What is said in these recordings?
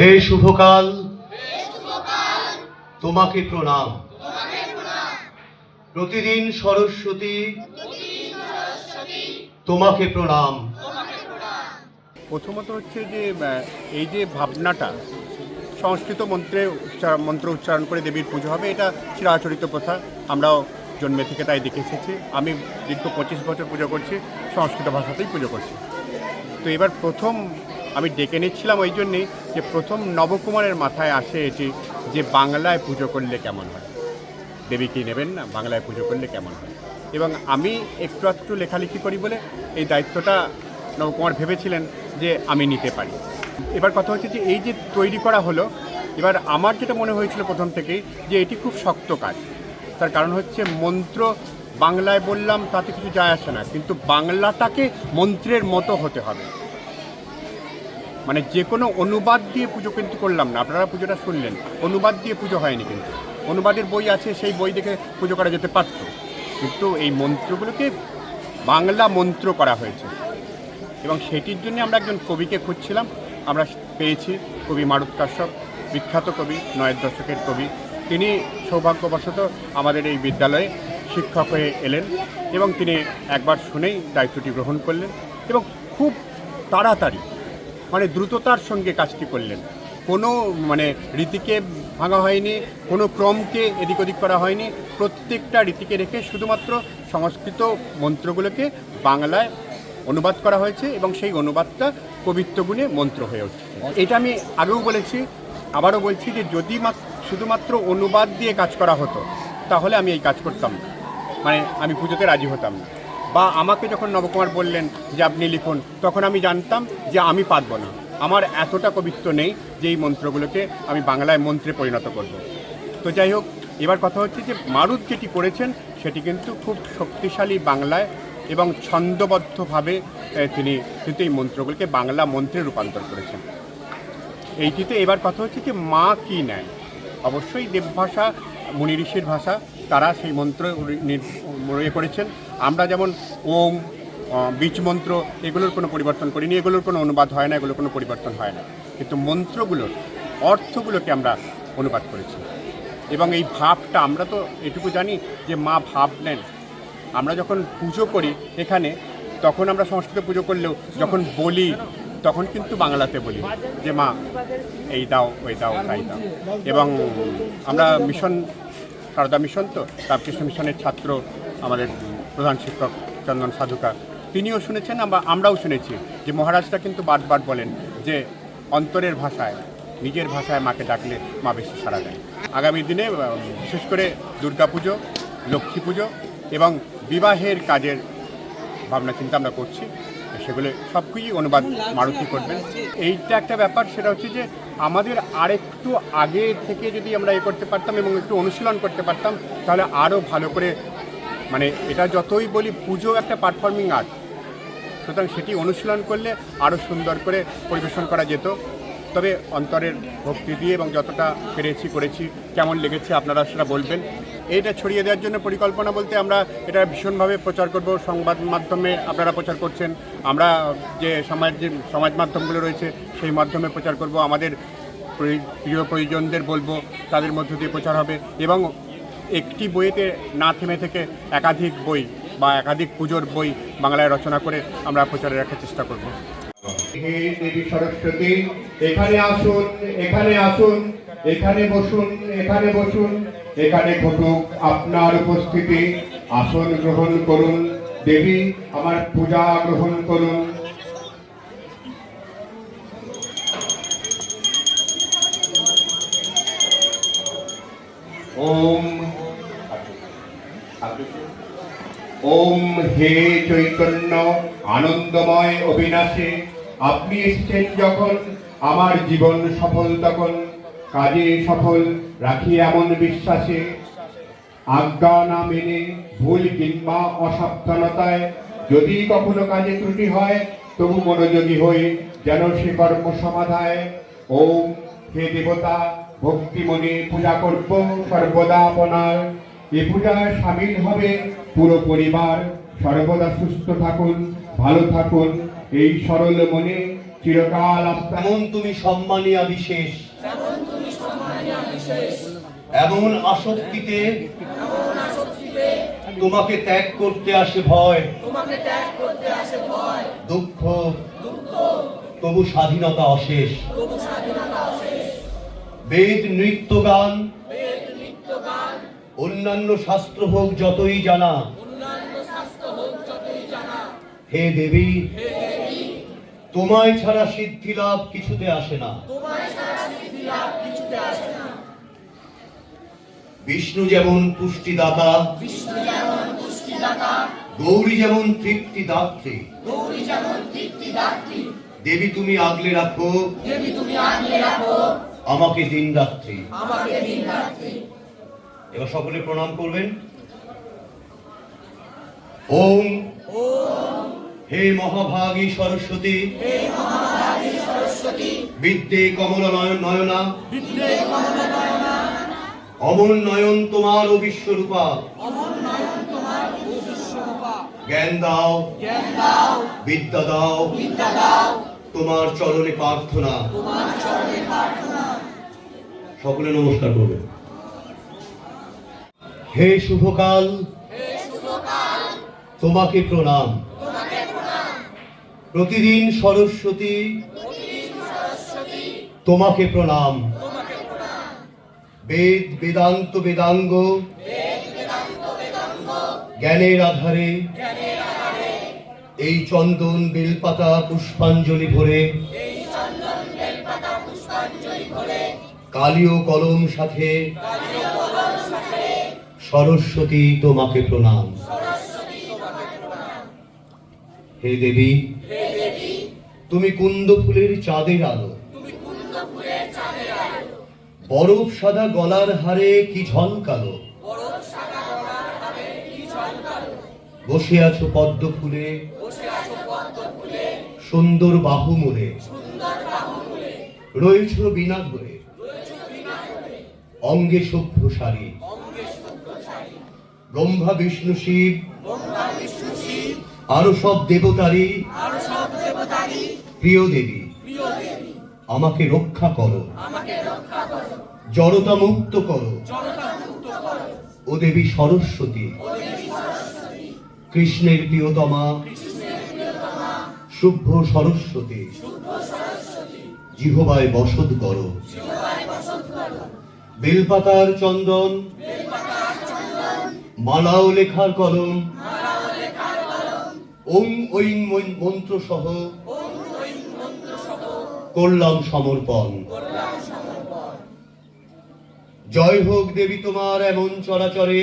হে শুভকাল, তোমাকে প্রণাম। প্রতিদিন সরস্বতী, তোমাকে প্রণাম। প্রথমত হচ্ছে যে এই যে ভাবনাটা সংস্কৃত মন্ত্র উচ্চারণ করে দেবীর পুজো হবে, এটা চিরাচরিত প্রথা। আমরাও জন্মে থেকে তাই দেখে এসেছি। আমি দীর্ঘ 25 বছর পুজো করছি, সংস্কৃত ভাষাতেই পুজো করছি। তো এবার প্রথম আমি ডেকে নিচ্ছিলাম ওই জন্যেই যে প্রথম নবকুমারের মাথায় আসে এটি যে বাংলায় পুজো করলে কেমন হয়। দেবীকে নেবেন না, বাংলায় পুজো করলে কেমন হয়। এবং আমি একটু লেখালেখি করি বলে এই দায়িত্বটা নবকুমার ভেবেছিলেন যে আমি নিতে পারি। এবার কথা হচ্ছে যে এই যে তৈরি করা হলো, এবার আমার যেটা মনে হয়েছিল প্রথম থেকেই যে এটি খুব শক্ত কাজ। তার কারণ হচ্ছে মন্ত্র বাংলায় বললাম তাতে কিছু যায় আসে না, কিন্তু বাংলাটাকে মন্ত্রের মতো হতে হবে। মানে যে কোনো অনুবাদ দিয়ে পুজো কিন্তু করলাম না। আপনারা পুজোটা শুনলেন, অনুবাদ দিয়ে পুজো হয়নি, কিন্তু অনুবাদের বই আছে, সেই বই দেখে পুজো করা যেতে পারত, কিন্তু এই মন্ত্রগুলোকে বাংলা মন্ত্র করা হয়েছে। এবং সেটির জন্য আমরা একজন কবিকে খুঁজছিলাম, আমরা পেয়েছি কবি মারুত কাশ্যপ, বিখ্যাত কবি, 9 দশকের কবি। তিনি সৌভাগ্যবশত আমাদের এই বিদ্যালয়ে শিক্ষক হয়ে এলেন এবং তিনি একবার শুনেই দায়িত্বটি গ্রহণ করলেন এবং খুব তাড়াতাড়ি, মানে দ্রুততার সঙ্গে কাজটি করলেন। কোনো রীতিকে ভাঙা হয়নি, কোনো ক্রমকে এদিক ওদিক করা হয়নি। প্রত্যেকটা রীতিকে রেখে শুধুমাত্র সংস্কৃত মন্ত্রগুলোকে বাংলায় অনুবাদ করা হয়েছে এবং সেই অনুবাদটা কবিত্বগুণে মন্ত্র হয়ে উঠছে। এটা আমি আগেও বলেছি, আবারও বলছি যে যদি শুধুমাত্র অনুবাদ দিয়ে কাজ করা হতো তাহলে আমি এই কাজ করতাম না, আমি পুজোতে রাজি হতাম না। বা আমাকে যখন নবকুমার বললেন যে আপনি লিখুন, তখন আমি জানতাম যে আমি পারবো না, আমার এতটা কবিত্ব নেই যে এই মন্ত্রগুলোকে আমি বাংলায় মন্ত্রে পরিণত করব। তো যাই হোক, এবার কথা হচ্ছে যে মারুত যেটি করেছেন সেটি কিন্তু খুব শক্তিশালী বাংলায় এবং ছন্দবদ্ধভাবে তিনি কিন্তু এই মন্ত্রগুলোকে বাংলা মন্ত্রে রূপান্তর করেছেন। এইটিতে এবার কথা হচ্ছে যে মা কি নেয়। অবশ্যই দেবভাষা, মুনি ঋষির ভাষা, তারা সেই মন্ত্র করেছেন। আমরা যেমন ওম, বীজ মন্ত্র, এগুলোর কোনো পরিবর্তন করিনি, এগুলোর কোনো অনুবাদ হয় না, এগুলোর কোনো পরিবর্তন হয় না, কিন্তু মন্ত্রগুলোর অর্থগুলোকে আমরা অনুবাদ করেছি। এবং এই ভাবটা, আমরা তো এটুকু জানি যে মা ভাব নেন। আমরা যখন পুজো করি এখানে, তখন আমরা সংস্কৃত পুজো করলেও যখন বলি তখন কিন্তু বাংলাতে বলি যে মা এই দাও, ওই দাও, তাই দাও। এবং আমরা মিশন, সারদা মিশন, তো রামকৃষ্ণ মিশনের ছাত্র আমাদের প্রধান শিক্ষক চন্দন সাধুকা, তিনিও শুনেছেন, আমরাও শুনেছি যে মহারাজটা কিন্তু বারবার বলেন যে অন্তরের ভাষায়, নিজের ভাষায় মাকে ডাকলে মা বেশি সাড়া দেয়। আগামী দিনে বিশেষ করে দুর্গাপুজো, লক্ষ্মী পুজো এবং বিবাহের কাজের ভাবনা চিন্তা আমরা করছি, সেগুলো সব কিছুই অনুবাদ মারুতি করবেন। এইটা একটা ব্যাপার, সেটা হচ্ছে যে আমাদের আরেকটু আগে থেকে যদি আমরা করতে পারতাম এবং একটু অনুশীলন করতে পারতাম, তাহলে আরও ভালো করে, এটা যতই বলি পুজো একটা পারফর্মিং আর্ট, সুতরাং সেটি অনুশীলন করলে আরও সুন্দর করে পরিবেশন করা যেত। তবে অন্তরের ভক্তি দিয়ে এবং যতটা পেরেছি করেছি। কেমন লেগেছে আপনারা সেটা বলবেন। এইটা ছড়িয়ে দেওয়ার জন্য পরিকল্পনা বলতে আমরা এটা ভীষণভাবে প্রচার করব, সংবাদ মাধ্যমে আপনারা প্রচার করছেন, আমরা যে সমাজ মাধ্যমগুলো রয়েছে সেই মাধ্যমে প্রচার করব, আমাদের প্রিয় পরিজনদের বলবো, তাদের মধ্য দিয়ে প্রচার হবে। এবং একটি বইতে না থেমে থেকে একাধিক বই বা একাধিক পুজোর বই বাংলায় রচনা করে আমরা প্রচারে রাখার চেষ্টা করব। হে দেবী সরস্বতী, এখানে আসুন, এখানে আসুন, এখানে বসুন, এখানে বসুন, এখানে ঘটুক আপনার উপস্থিতি। আসন গ্রহণ করুন দেবী, আমার পূজা গ্রহণ করুন। ওম ওম হে চৈতন্য আনন্দময় অবিনাশী, আপনি এসেছেন যখন আমার জীবন সফল, তখন কাজে সফল রাখি এমন বিশ্বাসে। আজ্ঞা না মেনে, ভুল কিংবা অসাবধানতায় যদি কখনো কাজে ত্রুটি হয়, তবু মনোযোগী হই যেন সে কর্ম সমাধায়। ওম হে দেবতা, ভক্তিমনে পূজা করব সর্বদা আপনার। এ পূজায় সামিল হবে পুরো পরিবার। সর্বদা সুস্থ থাকুন, ভালো থাকুন, এই সরল মনে চিরকাল আস্থা এমন তুমি সম্মানিয়া বিশেষ, এমন আসক্তিতে তোমাকে ত্যাগ করতে আসে ভয়, দুঃখ তবু স্বাধীনতা অশেষ। বেদ নৃত্য গান অন্যান্য শাস্ত্র হোক যতই জানা, হে দেবী তোমায় ছাড়া সিদ্ধি লাভ কিছুতে আসে না। বিষ্ণু যেমন পুষ্টিদাতা, গৌরী যেমন তৃপ্তিদাত্রী, দেবী তুমি আগলে রাখো আমাকে দিন রাত্রি। এবার সকলে প্রণাম করবেন। ওম হে মহাভাগী সরস্বতী, বিদ্যে কমল নয়না, অমল নয়ন তোমার ও বিশ্বরূপা, জ্ঞান দাও বিদ্যা দাও তোমার চরণে প্রার্থনা। সকলে নমস্কার করবেন। হে শুভকাল, তোমাকে প্রণাম। প্রতিদিন সরস্বতী, তোমাকে প্রণাম। বেদ বেদান্ত বেদাঙ্গ, জ্ঞানের আধারে এই চন্দন বেলপাতা পুষ্পাঞ্জলি ভরে, কালি ও কলম সাথে সরস্বতী তোমাকে প্রণাম। হে দেবী তুমি কুন্দ ফুলের চাঁদের আলো, বরফ সাদা গলার হারে কি ঝলকালো, বসে আছো পদ্ম ফুলে সুন্দর বাহু মুড়ে, রয়েছ বিনা ধরে অঙ্গে শুভ্র শাড়ি, ব্রহ্মা বিষ্ণু শিব আরো সব দেবতারই প্রিয় দেবী, আমাকে রক্ষা করো, জড়তা মুক্ত করো। ও দেবী সরস্বতী, কৃষ্ণের প্রিয়তমা শুভ্র সরস্বতী, জিহ্বায় বসত করো। বেলপাতার চন্দন, মালাও লেখার কলম, ওং ঐং মন্ত্র সহ করলাম সমর্পণ। জয় হোক দেবী তোমার এমন চরাচরে,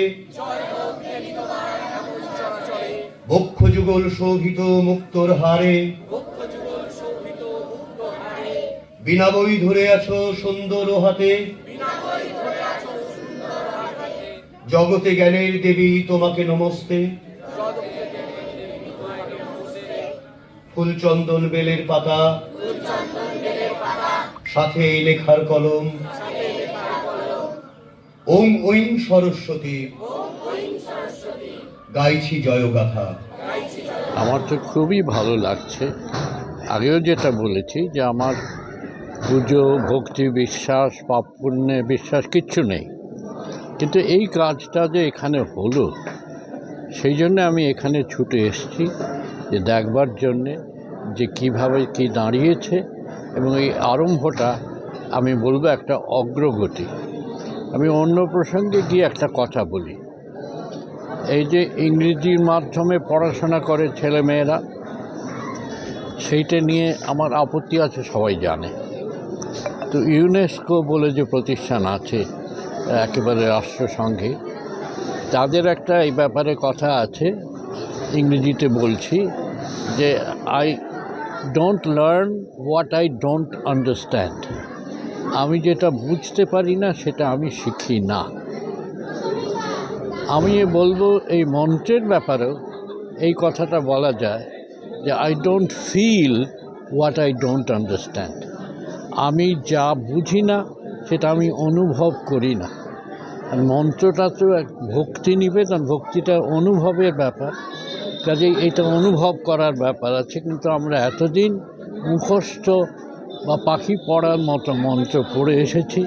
বক্ষ যুগল শোভিত মুক্তোর হারে, বিনা বই ধরে আছো সুন্দর হাতে, জগতে জ্ঞানের দেবী তোমাকে নমস্তে। ফুল চন্দন বেলের পাতা, সাথে লেখার কলম, ওং ঐং সরস্বতী, গাইছি জয়গাথা। আমার তো খুবই ভালো লাগছে। আগেও যেটা বলেছি যে আমার পুজো, ভক্তি, বিশ্বাস, পাপ পুণ্যে বিশ্বাস কিচ্ছু নেই, কিন্তু এই কাজটা যে এখানে হলো সেই জন্য আমি এখানে ছুটে এসেছি যে দেখবার জন্যে যে কীভাবে কী দাঁড়িয়েছে, এবং এই আরম্ভটা আমি বলবো একটা অগ্রগতি। আমি অন্য প্রসঙ্গে গিয়ে একটা কথা বলি। এই যে ইংরেজির মাধ্যমে পড়াশোনা করে ছেলেমেয়েরা, সেইটা নিয়ে আমার আপত্তি আছে, সবাই জানে। তো ইউনেস্কো বলে যে প্রতিষ্ঠান আছে একেবারে রাষ্ট্রসংঘে, তাদের একটা এই ব্যাপারে কথা আছে, ইংরেজিতে বলছি যে I don't learn what I don't understand. আমি যেটা বুঝতে পারি না সেটা আমি শিখি না। আমি বলবো এই মন্ত্রের ব্যাপারেও এই কথাটা বলা যায় যে I don't feel what I don't understand. আমি যা বুঝি না সেটা আমি অনুভব করি না। আর মন্ত্রটা তো এক ভক্তি নিবেদন, ভক্তিটা অনুভবের ব্যাপার, কাজেই এটা অনুভব করার ব্যাপার আছে। কিন্তু আমরা এতদিন মুখস্থ বা পাখি পড়ার মতো মন্ত্র পড়ে এসেছি।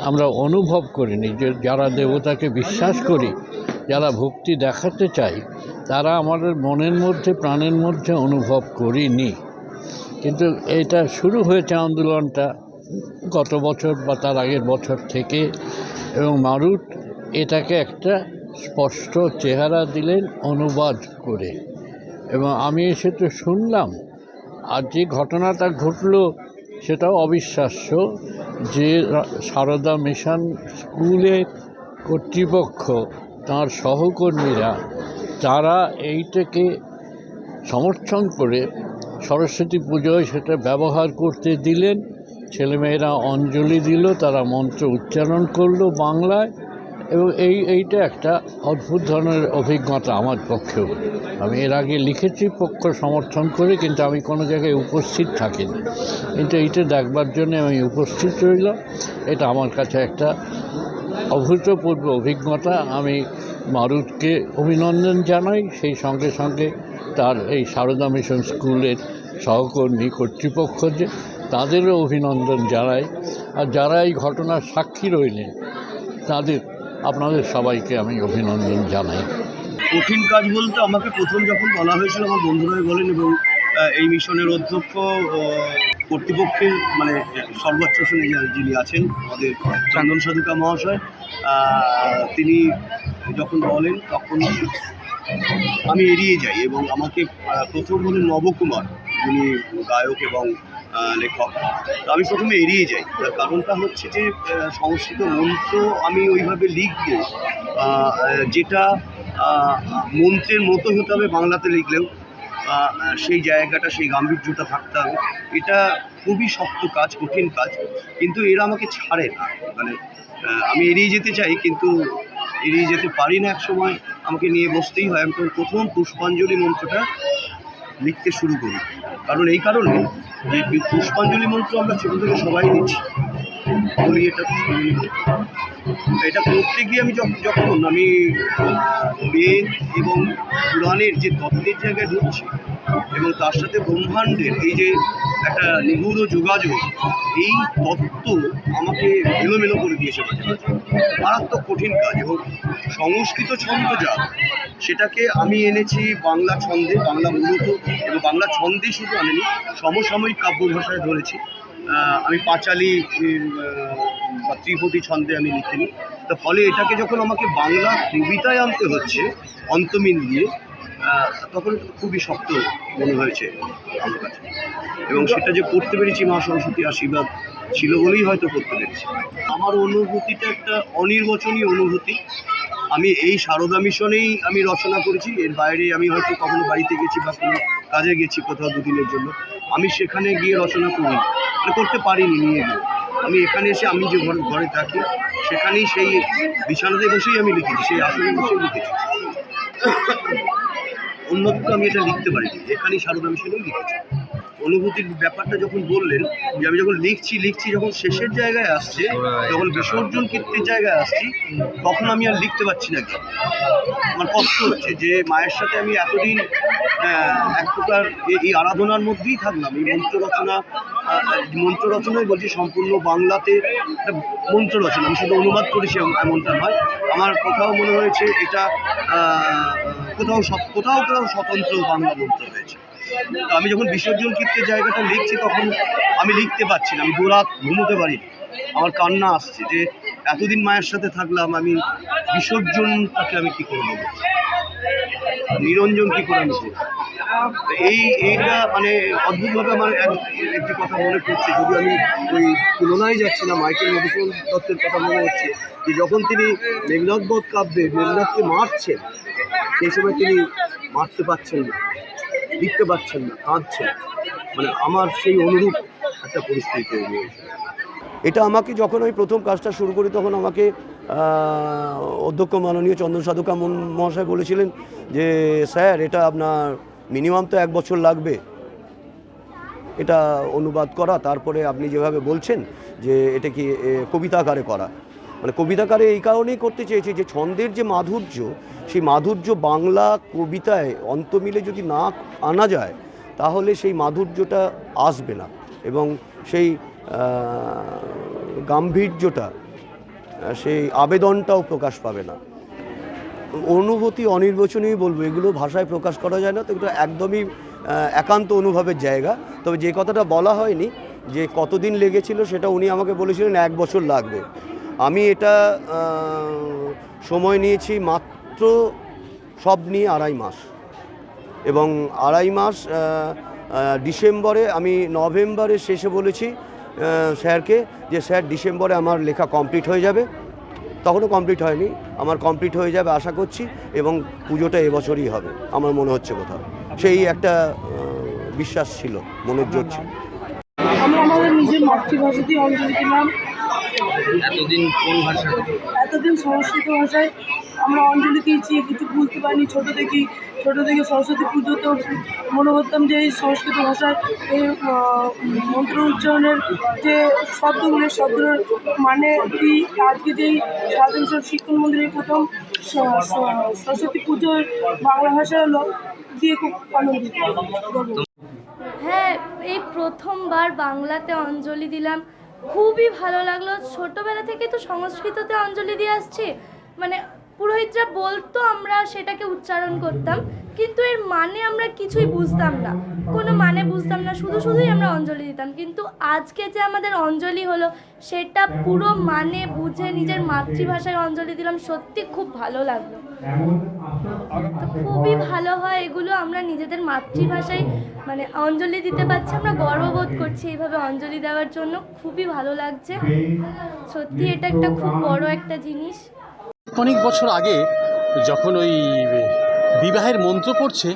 আমরা অনুভব করিনি যে যারা দেবতাকে বিশ্বাস করি, যারা ভক্তি দেখাতে চাই, তারা আমাদের মনের মধ্যে প্রাণের মধ্যে অনুভব করিনি। কিন্তু এটা শুরু হয়েছে আন্দোলনটা গত বছর বা তার আগের বছর থেকে, এবং মারুত এটাকে একটা স্পষ্ট চেহারা দিলেন অনুবাদ করে। এবং আমি এসে তো শুনলাম, আর যে ঘটনাটা ঘটল সেটাও অবিশ্বাস্য, যে সারদা মিশন স্কুলের কর্তৃপক্ষ, তার সহকর্মীরা, তারা এইটাকে সমর্থন করে সরস্বতী পুজোয় সেটা ব্যবহার করতে দিলেন। ছেলেমেয়েরা অঞ্জলি দিল, তারা মন্ত্র উচ্চারণ করলো বাংলায়, এবং এইটা একটা অদ্ভুত ধরনের অভিজ্ঞতা আমার পক্ষেও। আমি এর আগে লিখেছি পক্ষ সমর্থন করে, কিন্তু আমি কোনো জায়গায় উপস্থিত থাকিনি, কিন্তু এইটা দেখবার জন্য আমি উপস্থিত রইলাম। এটা আমার কাছে একটা অভূতপূর্ব অভিজ্ঞতা। আমি মারুতকে অভিনন্দন জানাই, সেই সঙ্গে সঙ্গে তার এই সারদা মিশন স্কুলের সহকর্মী কর্তৃপক্ষ যে, তাদেরও অভিনন্দন জানাই। আর যারা এই ঘটনার সাক্ষী রইলেন তাদের, আপনাদের সবাইকে আমি অভিনন্দন জানাই। কঠিন কাজ বলতে আমাকে প্রথম যখন বলা হয়েছিল আমার বন্ধুরাই বলেন, এবং এই মিশনের অধ্যক্ষ কর্তৃপক্ষের মানে সর্বোচ্চ শ্রেণী যিনি আছেন আমাদের চন্দন সাধুকা মহাশয়, তিনি যখন বলেন তখন আমি এড়িয়ে যাই, এবং আমাকে প্রথম বলেন নবকুমার, যিনি গায়ক এবং লেখক। তো আমি প্রথমে এড়িয়ে যাই। তার কারণটা হচ্ছে যে সংস্কৃত মন্ত্র আমি ওইভাবে লিখবো যেটা মন্ত্রের মতো হতে হবে, বাংলাতে লিখলেও সেই জায়গাটা, সেই গাম্ভীর্যটা থাকতে হবে। এটা খুবই শক্ত কাজ, কঠিন কাজ, কিন্তু এরা আমাকে ছাড়ে না। মানে আমি এড়িয়ে যেতে চাই, কিন্তু এড়িয়ে যেতে পারি না। এক সময় আমাকে নিয়ে বসতেই হয়। আমি তখন প্রথম পুষ্পাঞ্জলি মন্ত্রটা লিখতে শুরু করি, কারণ এই কারণে যে পুষ্পাঞ্জলি মন্ত্র আমরা ছোটো থেকে সবাই নিচ্ছি, বলি এটা পুষ্পাঞ্জলি মন্ত্র। এটা করতে গিয়ে আমি যখন আমি বেদ এবং পুরাণের যে তত্ত্বের জায়গায় ঢুকছি, এবং তার সাথে ব্রহ্মাণ্ডের এই যে একটা নিগূঢ় যোগাযোগ, এই তত্ত্ব আমাকে এলোমেলো করে দিয়েছে মাঝে মাঝে। মারাত্মক কঠিন কাজ। এবং সংস্কৃত ছন্দ যা, সেটাকে আমি এনেছি বাংলা ছন্দে, বাংলা মূলত, এবং বাংলা ছন্দেই শুধু আনেনি, সমসাময়িক কাব্য ভাষায় ধরেছি। আমি পাঁচালী বা ত্রিপদী ছন্দে আমি লিখিনি। তো ফলে এটাকে যখন আমাকে বাংলা কবিতায় আনতে হচ্ছে অন্তমিল দিয়ে, তখন খুবই শক্ত মনে হয়েছে আমার কাছে। এবং সেটা যে করতে পেরেছি মা সরস্বতীর আশীর্বাদ ছিল বলেই হয়তো করতে পেরেছি। আমার অনুভূতিটা একটা অনির্বচনীয় অনুভূতি। আমি এই সারদা মিশনেই আমি রচনা করেছি, এর বাইরে আমি হয়তো কখনো বাড়িতে গেছি বা কোনো কাজে গেছি কোথাও দুদিনের জন্য, আমি সেখানে গিয়ে রচনা করিনি, করতে পারিনি নিয়ে গিয়ে। আমি এখানে এসে, আমি যে ঘরে থাকি সেখানেই সেই বিছানাতে বসেই আমি লিখেছি, সেই আসনে বসেই লিখেছি। অন্যত্র আমি এটা লিখতে পারিনি, এখানেই সারদা মিশনেই লিখেছি। অনুভূতির ব্যাপারটা যখন বললেন, যে আমি যখন লিখছি যখন শেষের জায়গায় আসছে, যখন বিসর্জন কীর্তির জায়গায় আসছি, তখন আমি আর লিখতে পারছি না। কি আমার কষ্ট হচ্ছে যে মায়ের সাথে আমি এতদিন এক প্রকার এই আরাধনার মধ্যেই থাকলাম। এই মন্ত্র রচনায় বলছি, সম্পূর্ণ বাংলাতে একটা মন্ত্র রচনা, আমি শুধু অনুবাদ করেছি এমনটা নয়। আমার কোথাও মনে হয়েছে এটা কোথাও স্বতন্ত্র বাংলা মন্ত্র হয়েছে। তো আমি যখন বিসর্জন কীর্তির জায়গাটা লিখছি, তখন আমি লিখতে পারছি না, আমি দুরাত ঘুমোতে পারিনি। আমার কান্না আসছে যে এতদিন মায়ের সাথে থাকলাম, আমি বিসর্জনটাকে আমি কী করে দেবো, নিরঞ্জন কী করে আমি করবো। এইটা মানে অদ্ভুতভাবে আমার একটি কথা মনে পড়ছে, যদি আমি ওই তুলনায় যাচ্ছি না, মাইকেল মধুসূদন দত্তের কথা মনে হচ্ছে যে যখন তিনি মেঘনাদবধ কাব্যে মেঘনাদকে মারছেন, সেই সময় তিনি মারতে পারছেন না, লিখতে পারছেন না, কাঁদছেন। মানে আমার সেই অনুরূপ একটা পরিস্থিতি তৈরি হয়েছে। এটা আমাকে যখন আমি প্রথম কাজটা শুরু করি, তখন আমাকে অধ্যক্ষ মাননীয় চন্দন সাধুকা মহাশয় বলেছিলেন যে স্যার, এটা আপনার মিনিমাম তো 1 বছর লাগবে এটা অনুবাদ করা, তারপরে আপনি যেভাবে বলছেন যে এটা কি কবিতা আকারে করা। মানে কবিতাকারে এই কারণেই করতে চেয়েছি যে ছন্দের যে মাধুর্য, সেই মাধুর্য বাংলা কবিতায় অন্তমিলে যদি না আনা যায়, তাহলে সেই মাধুর্যটা আসবে না এবং সেই গাম্ভীর্যটা, সেই আবেদনটাও প্রকাশ পাবে না। অনুভূতি অনির্বচনীয় বলবো, এগুলো ভাষায় প্রকাশ করা যায় না, তো এগুলো একদমই একান্ত অনুভবের জায়গা। তবে যে কথাটা বলা হয়নি যে কতদিন লেগেছিল, সেটা উনি আমাকে বলেছিলেন 1 বছর লাগবে। আমি এটা সময় নিয়েছি মাত্র সব নিয়ে 2.5 মাস, এবং 2.5 মাস ডিসেম্বরে, আমি নভেম্বরের শেষে বলেছি স্যারকে যে স্যার ডিসেম্বরে আমার লেখা কমপ্লিট হয়ে যাবে। তখনও কমপ্লিট হয়নি, আমার কমপ্লিট হয়ে যাবে আশা করছি, এবং পুজোটা এবছরই হবে আমার মনে হচ্ছে কোথাও। সেই একটা বিশ্বাস ছিল, মনের জোর ছিল। আমরা আমাদের নিজের মাতৃভাষাতেই অঞ্জলি দিলাম। এতদিন সংস্কৃত ভাষায় আমরা অঞ্জলি দিয়েছি, কিছু বুঝতে পারিনি। ছোটো থেকে সরস্বতী পুজোতে মনে করতাম যে এই সংস্কৃত ভাষায় এই মন্ত্র উচ্চারণের যে শব্দগুলো, শব্দের মানে কি, আজকে যেই স্বাধীনতা শিক্ষণ মন্দিরের প্রথম সরস্বতী পুজোর বাংলা ভাষায় দিয়ে খুব আনন্দিত। হ্যাঁ, এই প্রথমবার বাংলাতে অঞ্জলি দিলাম, খুবই ভালো লাগলো। ছোটোবেলা থেকে তো সংস্কৃততে অঞ্জলি দিয়ে আসছি, মানে পুরোহিতরা বলতো, আমরা সেটাকে উচ্চারণ করতাম, কিন্তু এর মানে আমরা কিছুই বুঝতাম না, কোনো মানে বুঝতাম না, শুধুই আমরা অঞ্জলি দিতাম। কিন্তু আজকে যে আমাদের অঞ্জলি হলো, সেটা পুরো মানে বুঝে নিজের মাতৃভাষায় অঞ্জলি দিলাম, সত্যি খুব ভালো লাগলো। খুবই ভালো হয় এগুলো, আমরা নিজেদের মাতৃভাষায় মানে অঞ্জলি দিতে পারছি, আমরা গর্ববোধ করছি এইভাবে অঞ্জলি দেওয়ার জন্য। খুবই ভালো লাগছে, সত্যি এটা একটা খুব বড় একটা জিনিস। অনেক বছর আগে যখন ওই বিবাহের মন্ত্র পড়ছে,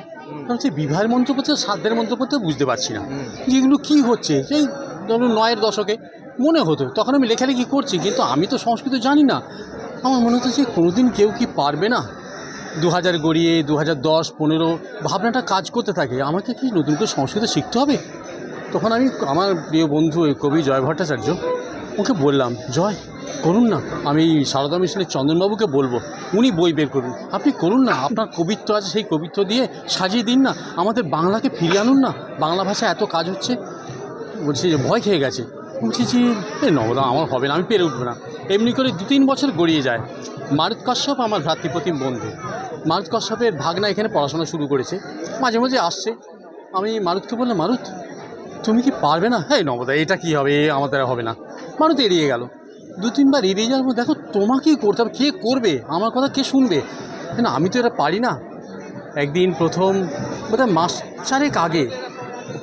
হচ্ছে বিবাহের মন্ত্র পড়ছে, শ্রাদ্ধের মন্ত্র পড়তে বুঝতে পারছি না যে এগুলো কী হচ্ছে। সেই ধরুন 9-এর দশকে মনে হতো, তখন আমি লেখালেখি করছি, কিন্তু আমি তো সংস্কৃত জানি না। আমার মনে হতো যে কোনোদিন কেউ কি পারবে না, 2000 গড়িয়ে 2010-15 ভাবনাটা কাজ করতে থাকে, আমাকে কি নতুন করে সংস্কৃত শিখতে হবে। তখন আমি আমার প্রিয় বন্ধু কবি জয় ভট্টাচার্য, ওকে বললাম, জয় করুন না, আমি সারদা মিশনের চন্দনবাবুকে বলবো, উনি বই বের করুন, আপনি করুন না, আপনার কবিত্ব আছে, সেই কবিত্ব দিয়ে সাজিয়ে দিন না, আমাদের বাংলাকে ফিরিয়ে আনুন না, বাংলা ভাষায় এত কাজ হচ্ছে। বলছি যে ভয় খেয়ে গেছে, বলছি যে নবদা আমার হবে না, আমি পেরে উঠবো না। এমনি করে 2-3 বছর গড়িয়ে যায়। মারুত কাশ্যপ আমার ভ্রাতৃপ্রতিম বন্ধু, মারুত কাশ্যপের ভাগনা এখানে পড়াশোনা শুরু করেছে, মাঝে মাঝে আসছে। আমি মারুতকে বললাম, মারুত তুমি কি পারবে না? হ্যাঁ নবদা এটা কী হবে, আমাদের হবে না। মারুত এড়িয়ে গেল, 2-3 বার এড়িয়ে যাওয়ার পর, দেখো তোমাকেই করতে হবে, কে করবে আমার কথা, কে শুনবে না, আমি তো এটা পারি না। একদিন প্রথম বোধহয় 4 মাস আগে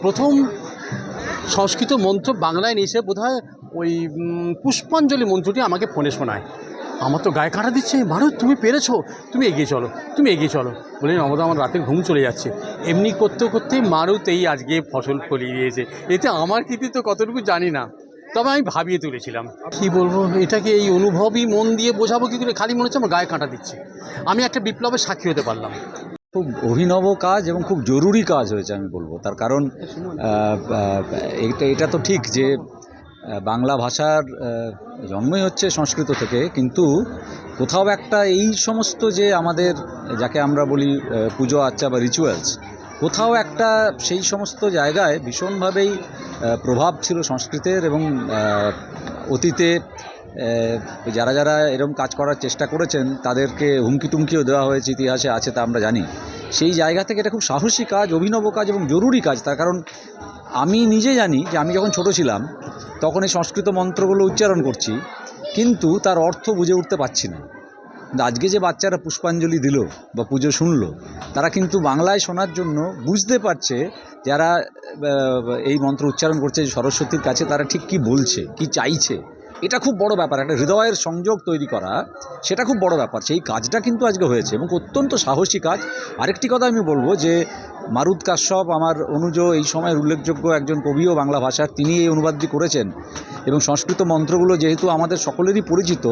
প্রথম সংস্কৃত মন্ত্র বাংলায় নিয়েছে, বোধহয় ওই পুষ্পাঞ্জলি মন্ত্রটি আমাকে ফোনে শোনায়। আমার তো গায়ে কাঁটা দিচ্ছে, মারুত তুমি পেরেছো, তুমি এগিয়ে চলো। বলি নবদা আমার রাতের ঘুম চলে যাচ্ছে। এমনি করতে করতে মারুত এই আজকে ফসল ফলিয়ে দিয়েছে। এতে আমার কৃতিত্ব কতটুকু জানি না, তবে আমি ভাবিয়ে তুলেছিলাম। কী বলবো, এটাকে এই অনুভবই মন দিয়ে বোঝাবো কী করে, খালি মনে হচ্ছে আমার গায়ে কাঁটা দিচ্ছে। আমি একটা বিপ্লবের সাক্ষী হতে পারলাম। খুব অভিনব কাজ এবং খুব জরুরি কাজ হয়েছে আমি বলবো, তার কারণ এটা তো ঠিক যে বাংলা ভাষার জন্মই হচ্ছে সংস্কৃত থেকে, কিন্তু কোথাও একটা এই সমস্ত যে আমাদের যাকে আমরা বলি পুজো আচ্চা বা রিচুয়ালস, কোথাও একটা সেই সমস্ত জায়গায় ভীষণভাবেই প্রভাব ছিল সংস্কৃতের, এবং অতীতে যারা যারা এরকম কাজ করার চেষ্টা করেছেন তাদেরকে হুমকি টুমকিও দেওয়া হয়েছে, ইতিহাসে আছে, তা আমরা জানি। সেই জায়গা থেকে এটা খুব সাহসী কাজ, অভিনব কাজ এবং জরুরি কাজ। তার কারণ আমি নিজে জানি যে আমি যখন ছোট ছিলাম তখন এই সংস্কৃত মন্ত্রগুলো উচ্চারণ করছি, কিন্তু তার অর্থ বুঝে উঠতে পারছি না। কিন্তু আজকে যে বাচ্চারা পুষ্পাঞ্জলি দিল বা পুজো শুনলো, তারা কিন্তু বাংলায় শোনার জন্য বুঝতে পারছে, যারা এই মন্ত্র উচ্চারণ করছে সরস্বতীর কাছে, তারা ঠিক কী বলছে, কী চাইছে। এটা খুব বড় ব্যাপার, একটা হৃদয়ের সংযোগ তৈরি করা, সেটা খুব বড় ব্যাপার। সেই কাজটা কিন্তু আজকে হয়েছে এবং অত্যন্ত সাহসী কাজ। আরেকটি কথা আমি বলবো যে মারুত কাশ্যপ আমার অনুজ, এই সময়ের উল্লেখযোগ্য একজন কবিও বাংলা ভাষার, তিনি এই অনুবাদটি করেছেন। এবং সংস্কৃত মন্ত্রগুলো যেহেতু আমাদের সকলেরই পরিচিত,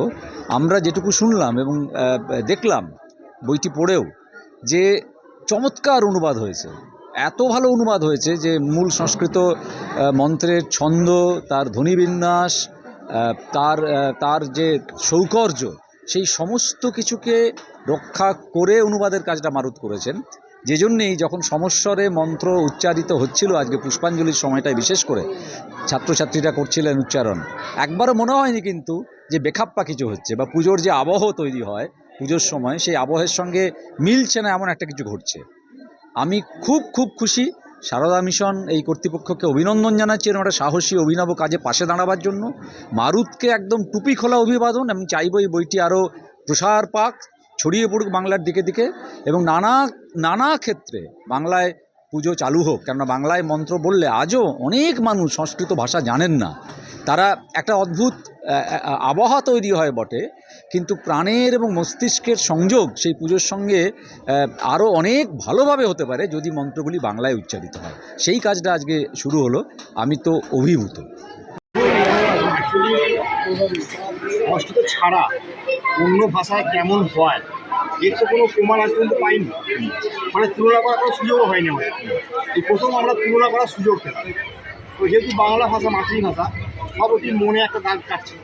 আমরা যেটুকু শুনলাম এবং দেখলাম বইটি পড়েও, যে চমৎকার অনুবাদ হয়েছে, এত ভালো অনুবাদ হয়েছে যে মূল সংস্কৃত মন্ত্রের ছন্দ, তার ধ্বনিবিন্যাস, তার যে সৌকর্য, সেই সমস্ত কিছুকে রক্ষা করে অনুবাদের কাজটা মারুত করেছেন। যে জন্যেই যখন সমস্বরে মন্ত্র উচ্চারিত হচ্ছিল আজকে পুষ্পাঞ্জলির সময়টায় বিশেষ করে ছাত্রছাত্রীরা করছিলেন উচ্চারণ, একবারও মনে হয়নি কিন্তু যে বেখাপ্পা কিছু হচ্ছে বা পুজোর যে আবহ তৈরি হয় পুজোর সময় সেই আবহের সঙ্গে মিলছে না এমন একটা কিছু ঘটছে। আমি খুব খুব খুশি। সারদা মিশন এই কর্তৃপক্ষকে অভিনন্দন জানাচ্ছি এরকম একটা সাহসী অভিনব কাজে পাশে দাঁড়াবার জন্য। মারুতকে একদম টুপি খোলা অভিবাদন। আমি চাইব এই বইটি আরও প্রসার পাক, ছড়িয়ে পড়ুক বাংলার দিকে দিকে এবং নানা ক্ষেত্রে বাংলায় পুজো চালু হোক। কেননা বাংলায় মন্ত্র বললে আজও অনেক মানুষ সংস্কৃত ভাষা জানেন না। তারা একটা অদ্ভুত আবহাওয়া তৈরি হয় বটে, কিন্তু প্রাণের এবং মস্তিষ্কের সংযোগ সেই পুজোর সঙ্গে আরও অনেক ভালোভাবে হতে পারে যদি মন্ত্রগুলি বাংলায় উচ্চারিত হয়। সেই কাজটা আজকে শুরু হলো, আমি তো অভিভূত। সংস্কৃত ছাড়া অন্য ভাষায় কেমন হয় এর তো কোনো প্রমাণ আজ পর্যন্ত পাইনি, মানে তুলনা করার কোনো সুযোগও হয়নি আমাদের। এই প্রথম আমরা তুলনা করার সুযোগ পেলাম। তো যেহেতু বাংলা ভাষা মাতৃভাষা, সব ওটি মনে একটা দাগ কাটছে।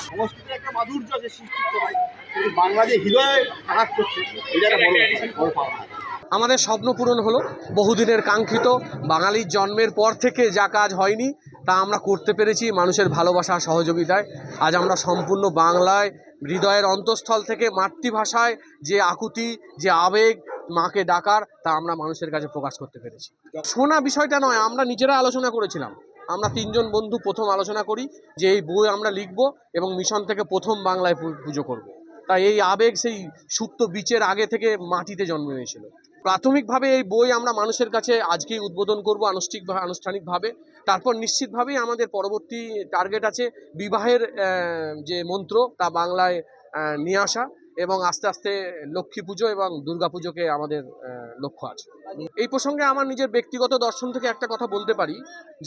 সংস্কৃতের একটা মাধুর্য আছে সৃষ্টি হয়, কিন্তু বাংলা যে হৃদয়ে আঘাত করছে এটা একটা বড় পাওয়া। আমাদের স্বপ্ন পূরণ হলো, বহুদিনের কাঙ্ক্ষিত বাঙালির জন্মের পর থেকে যা কাজ হয়নি তা আমরা করতে পেরেছি মানুষের ভালোবাসা সহযোগিতায়। আজ আমরা সম্পূর্ণ বাংলায় হৃদয়ের অন্তঃস্থল থেকে মাতৃভাষায় যে আকুতি, যে আবেগ মাকে ডাকার, তা আমরা মানুষের কাছে প্রকাশ করতে পেরেছি। শোনা বিষয়টা নয়, আমরা নিজেরা আলোচনা করেছিলাম। আমরা 3 জন বন্ধু প্রথম আলোচনা করি যে এই বই আমরা লিখব এবং মিশন থেকে প্রথম বাংলায় পুজো করব। তাই এই আবেগ সেই সুপ্ত বীজের আগে থেকে মাটিতে জন্ম নিয়েছিল। প্রাথমিকভাবে এই বই আমরা মানুষের কাছে আজকেই উদ্বোধন করব আনুষ্ঠানিকভাবে। তারপর নিশ্চিতভাবেই আমাদের পরবর্তী টার্গেট আছে বিবাহের যে মন্ত্র তা বাংলায় নিয়ে আসা, এবং আস্তে আস্তে লক্ষ্মী পুজো এবং দুর্গা পুজোকে আমাদের লক্ষ্য আছে। এই প্রসঙ্গে আমার নিজের ব্যক্তিগত দর্শন থেকে একটা কথা বলতে পারি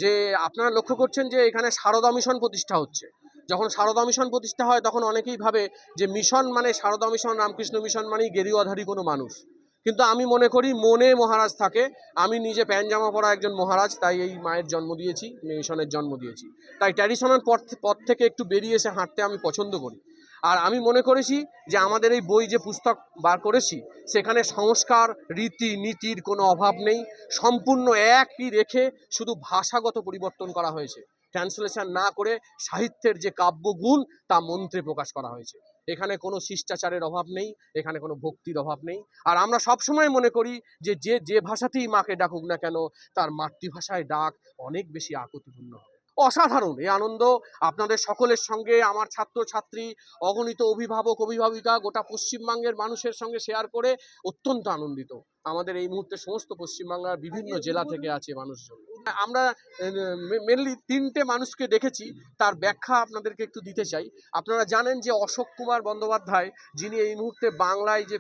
যে আপনারা লক্ষ্য করছেন যে এখানে সারদা মিশন প্রতিষ্ঠা হচ্ছে। যখন সারদা মিশন প্রতিষ্ঠা হয় তখন অনেকেই ভাবে যে মিশন মানে সারদা মিশন, রামকৃষ্ণ মিশন মানেই গেরুয়াধারী কোনো মানুষ। কিন্তু আমি মনে করি মনে মহারাজ থাকে। আমি নিজে প্যান্ট-জামা পরা একজন মহারাজ, তাই এই মায়ের জন্ম দিয়েছি, মিশনের জন্ম দিয়েছি। তাই ট্র্যাডিশনাল পথ থেকে একটু বেরিয়ে এসে হাঁটতে আমি পছন্দ করি। আর আমি মনে করেছি যে আমাদের এই বই যে পুস্তক বার করেছি সেখানে সংস্কার রীতি নীতির কোনো অভাব নেই, সম্পূর্ণ একই রেখে শুধু ভাষাগত পরিবর্তন করা হয়েছে। ট্রান্সলেশন না করে সাহিত্যের যে কাব্যগুণ তা মন্ত্রে প্রকাশ করা হয়েছে। এখানে কোনো শিষ্টাচারের অভাব নেই, এখানে কোনো ভক্তির অভাব নেই। আর আমরা সবসময় মনে করি যে যে ভাষাতেই মাকে ডাকুক না কেন তার মাতৃভাষায় ডাক অনেক বেশি আকুতিপূর্ণ হবে। অসাধারণ এই আনন্দ আপনাদের সকলের সঙ্গে, আমার ছাত্রছাত্রী, অগণিত অভিভাবক অভিভাবিকা, গোটা পশ্চিমবঙ্গের মানুষের সঙ্গে শেয়ার করে অত্যন্ত আনন্দিত। আমাদের এই মুহূর্তে সমস্ত পশ্চিমবাংলার বিভিন্ন জেলা থেকে আছে মানুষজন। আমরা মেনলি 3টে মানুষকে দেখেছি, তার ব্যাখ্যা আপনাদেরকে একটু দিতে চাই। আপনারা জানেন যে অশোক কুমার বন্দ্যোপাধ্যায়, যিনি এই মুহূর্তে বাংলায় যে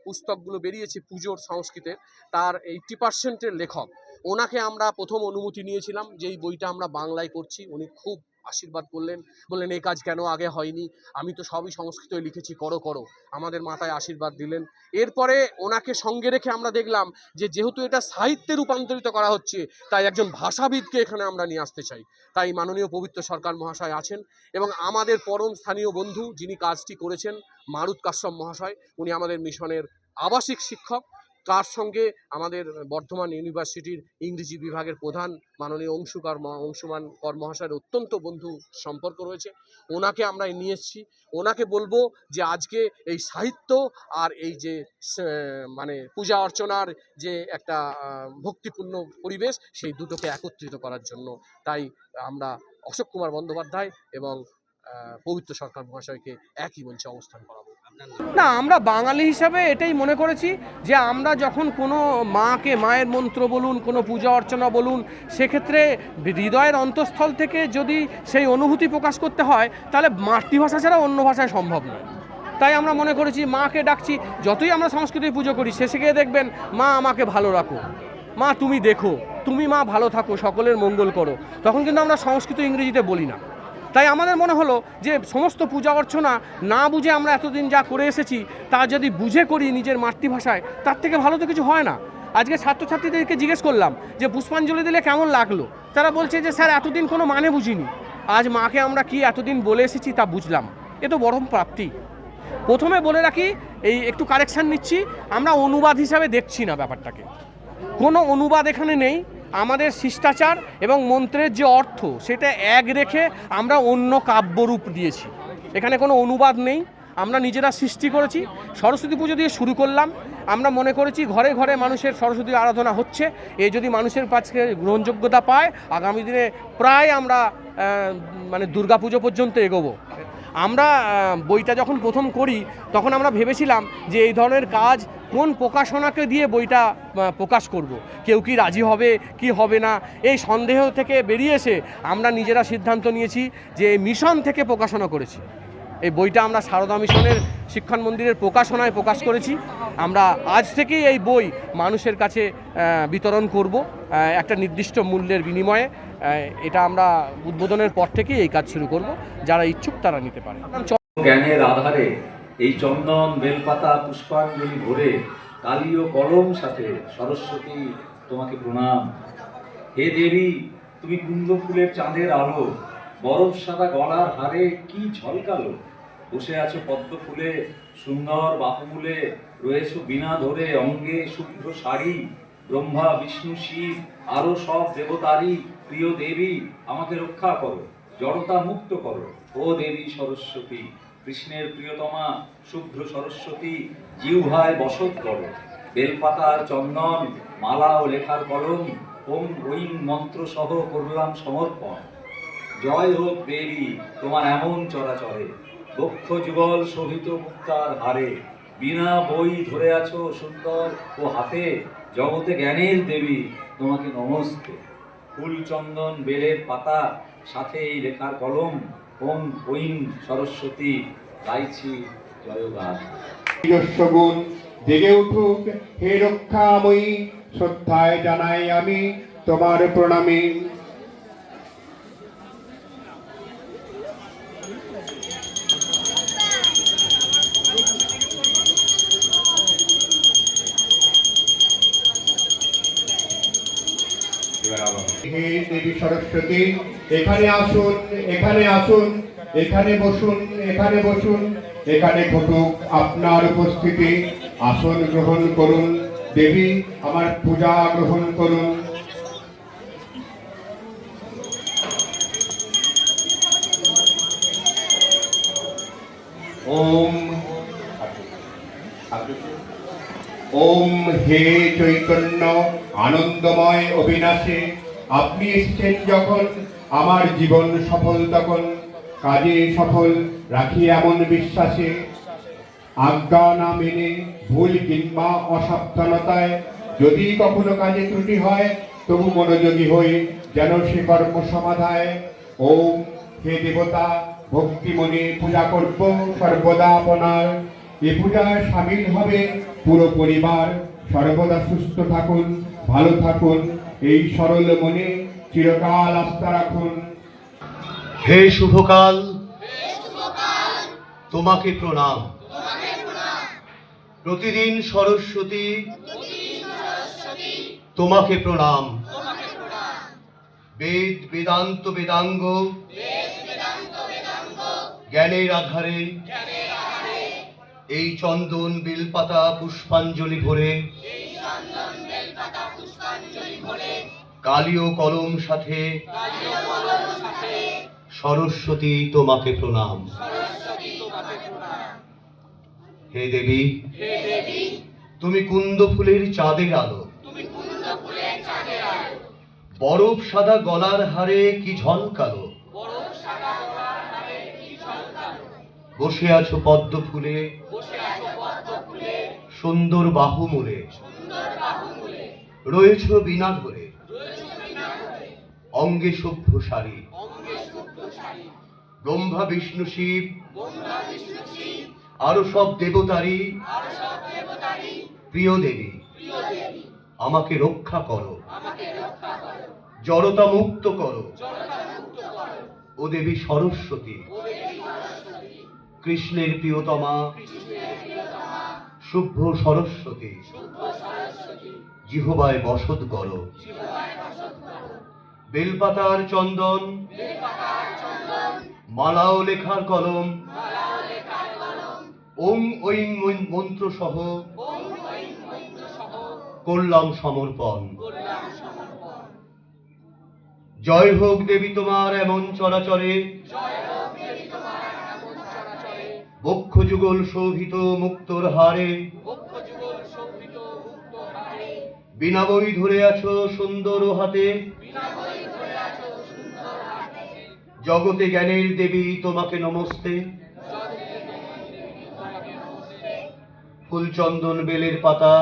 পুস্তকগুলো বেরিয়েছে পুজোর সংস্কৃতের, তার 80% লেখক। ওনাকে আমরা প্রথম অনুমতি নিয়েছিলাম যে এই বইটা আমরা বাংলায় করছি। উনি খুব আশীর্বাদ করলেন, বললেন এই কাজ কেন আগে হয়নি, আমি তো সবই সংস্কৃতই লিখেছি, করো। আমাদের মাথায় আশীর্বাদ দিলেন। এরপরে ওনাকে সঙ্গে রেখে আমরা দেখলাম যে যেহেতু এটা সাহিত্যে রূপান্তরিত করা হচ্ছে, তাই একজন ভাষাবিদকে এখানে আমরা নিয়ে আসতে চাই। তাই মাননীয় পবিত্র সরকার মহাশয় আছেন এবং আমাদের পরম স্থানীয় বন্ধু যিনি কাজটি করেছেন মারুত কাশ্যপ মহাশয়, উনি আমাদের মিশনের আবাসিক শিক্ষক। তার সঙ্গে আমাদের বর্ধমান ইউনিভার্সিটির ইংরেজি বিভাগের প্রধান মাননীয় অংশুমান কর মহাশয়ের অত্যন্ত বন্ধু সম্পর্ক রয়েছে। ওনাকে আমরা নিয়ে এসেছি। ওনাকে বলবো যে আজকে এই সাহিত্য আর এই যে মানে পূজা অর্চনার যে একটা ভক্তিপূর্ণ পরিবেশ, সেই দুটোকে একত্রিত করার জন্য। তাই আমরা অশোক কুমার বন্দ্যোপাধ্যায় এবং পবিত্র সরকার মহাশয়কে একই মঞ্চে অবস্থান করাবো। না, আমরা বাঙালি হিসাবে এটাই মনে করেছি যে আমরা যখন কোনো মাকে, মায়ের মন্ত্র বলুন, কোনো পূজা অর্চনা বলুন, সেক্ষেত্রে হৃদয়ের অন্তঃস্থল থেকে যদি সেই অনুভূতি প্রকাশ করতে হয় তাহলে মাতৃভাষা ছাড়া অন্য ভাষায় সম্ভব নয়। তাই আমরা মনে করেছি মাকে ডাকছি, যতই আমরা সংস্কৃতির পুজো করি শেষে গিয়ে দেখবেন মা আমাকে ভালো রাখো, মা তুমি দেখো, তুমি মা ভালো থাকো, সকলের মঙ্গল করো। তখন কিন্তু আমরা সংস্কৃত ইংরেজিতে বলি না। তাই আমাদের মনে হলো যে সমস্ত পূজা অর্চনা না বুঝে আমরা এতদিন যা করে এসেছি তা যদি বুঝে করি নিজের মাতৃভাষায়, তার থেকে ভালো তো কিছু হয় না। আজকে ছাত্রছাত্রীদেরকে জিজ্ঞেস করলাম যে পুষ্পাঞ্জলি দিলে কেমন লাগলো, তারা বলছে যে স্যার এতদিন কোনো মানে বুঝিনি, আজ মাকে আমরা কি এতদিন বলে এসেছি তা বুঝলাম। এ তো বরং প্রাপ্তি। প্রথমে বলে রাখি, এই একটু কারেকশান নিচ্ছি, আমরা অনুবাদ হিসাবে দেখছি না ব্যাপারটাকে, কোনো অনুবাদ এখানে নেই। আমাদের শিষ্টাচার এবং মন্ত্রের যে অর্থ সেটা এক রেখে আমরা অন্য কাব্যরূপ দিয়েছি, এখানে কোনো অনুবাদ নেই, আমরা নিজেরা সৃষ্টি করেছি। সরস্বতী পুজো দিয়ে শুরু করলাম, আমরা মনে করেছি ঘরে ঘরে মানুষের সরস্বতী আরাধনা হচ্ছে, এই যদি মানুষের কাছে গ্রহণযোগ্যতা পায় আগামী দিনে প্রায় আমরা মানে দুর্গাপুজো পর্যন্ত এগোবো। আমরা বইটা যখন প্রথম করি তখন আমরা ভেবেছিলাম যে এই ধরনের কাজ কোন প্রকাশনাকে দিয়ে বইটা প্রকাশ করব, কেউ কি রাজি হবে কি হবে না, এই সন্দেহ থেকে বেরিয়ে এসে আমরা নিজেরা সিদ্ধান্ত নিয়েছি যে মিশন থেকে প্রকাশনা করেছি। এই বইটা আমরা সারদা মিশনের শিক্ষণ মন্দিরের প্রকাশনায় প্রকাশ করেছি। আমরা আজ থেকেই এই বই মানুষের কাছে বিতরণ করব একটা নির্দিষ্ট মূল্যের বিনিময়ে। এটা আমরা উদ্বোধনের পর থেকেই এই কাজ শুরু করব, যারা ইচ্ছুক তারা নিতে পারে। জ্ঞানের আধারে এই চন্দন বেলপাতা পুষ্পাঞ্জলি ভরে কালি ও কলম সাথে সরস্বতী তোমাকে প্রণাম। হে দেবী, তুমি কুন্দ ফুলের চাঁদের আলো, বরফ সাদা গলার হারে কি ঝলকালো। বসে আছো পদ্ম ফুলে সুন্দর বাহুমূলে, রয়েছো বীণা ধরে অঙ্গে শুভ্র শাড়ি। ব্রহ্মা বিষ্ণু শিব আরো সব দেবতারই প্রিয় দেবী, আমাকে রক্ষা করো, জড়তা মুক্ত করো। ও দেবী সরস্বতী, কৃষ্ণের প্রিয়তমা শুভ্র সরস্বতী, জিহ্বায় বসত করো। বেলপাতার চন্দন মালা ও লেখার কলম ওম ঐং মন্ত্র সহ করলাম সমর্পণ। জয় হোক দেবী তোমার এমন চরাচরে, বক্ষ যুগল শোভিত মুক্তার হারে। বিনা বই ধরে আছো সুন্দর ও হাতে, জগতে জ্ঞানের দেবী তোমাকে নমস্তে। ফুল চন্দন বেলের পাতা সাথে এই লেখার কলম, ওম ঐং সরস্বতী গাইছি জয়গান। নিজস্ব গুণ জেগে উঠুক হে রক্ষাময়ী, শ্রদ্ধায় জানাই আমি তোমার প্রণামী। হে দেবী সরস্বতী, এখানে আসুন, এখানে আসুন, এখানে বসুন, এখানে বসুন, এখানে ঘটুক আপনার উপস্থিতি। আসন গ্রহণ করুন দেবী, আমার পূজা গ্রহণ করুন। ওম ওম হে চৈতন্য আনন্দময় অবিনাশী, আপনি এসেছেন যখন আমার জীবন সফল তখন, কাজে সফল রাখি এমন বিশ্বাসে। আজ্ঞা না মেনে ভুল কিংবা অসাবধানতায় যদি কখনো কাজে ত্রুটি হয়, তবু মনোযোগী হই যেন সে কর্ম সমাধায়। ওম হে দেবতা, ভক্তিমনে পূজা করব সর্বদা আপনার। এ পূজায় সামিল হবে পুরো পরিবার। সর্বদা সুস্থ থাকুন, ভালো থাকুন, এই সরল মনে চিরকাল আস্থা রাখুন। হে শুভকাল, তোমাকে প্রণাম। প্রতিদিন সরস্বতী তোমাকে প্রণাম। বেদ বেদান্ত বেদাঙ্গ জ্ঞানের আধারে এই চন্দন বেলপাতা পুষ্পাঞ্জলি ভরে কালি ও কলম সাথে সরস্বতী তোমাকে প্রণাম। হে দেবী, তুমি কুন্দ ফুলের চাঁদের আলো, বরফ সাদা গলার হারে কি ঝলকালো। বসে আছো পদ্ম ফুলে সুন্দর বাহুমূলে, রয়েছ বীণা ধরে অঙ্গে শুভ্র শাড়ি। ব্রহ্মা বিষ্ণু শিব আরো সব দেবতারই প্রিয় দেবী, আমাকে রক্ষা করো, জড়তা মুক্ত করো। ও দেবী সরস্বতী, কৃষ্ণের প্রিয়তমা শুভ্র সরস্বতী, জিহ্বায় বসত করো। বেলপাতার চন্দন মালা ও লেখার কলম ওং ঐং মন্ত্র সহ করলাম সমর্পণ। জয় হোক দেবী তোমার এমন চরাচরে, বক্ষ যুগল শোভিত মুক্তোর হারে, বিনা বই ধরে আছো সুন্দর হাতে, জগতে জ্ঞানের দেবী তোমাকে নমস্তে। ফুলচন্দন বেলের পাতা,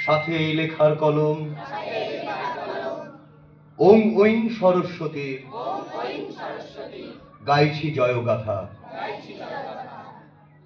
সাথে এই লেখার কলম, ওং ঐং সরস্বতী, গাইছি জয়গাথা।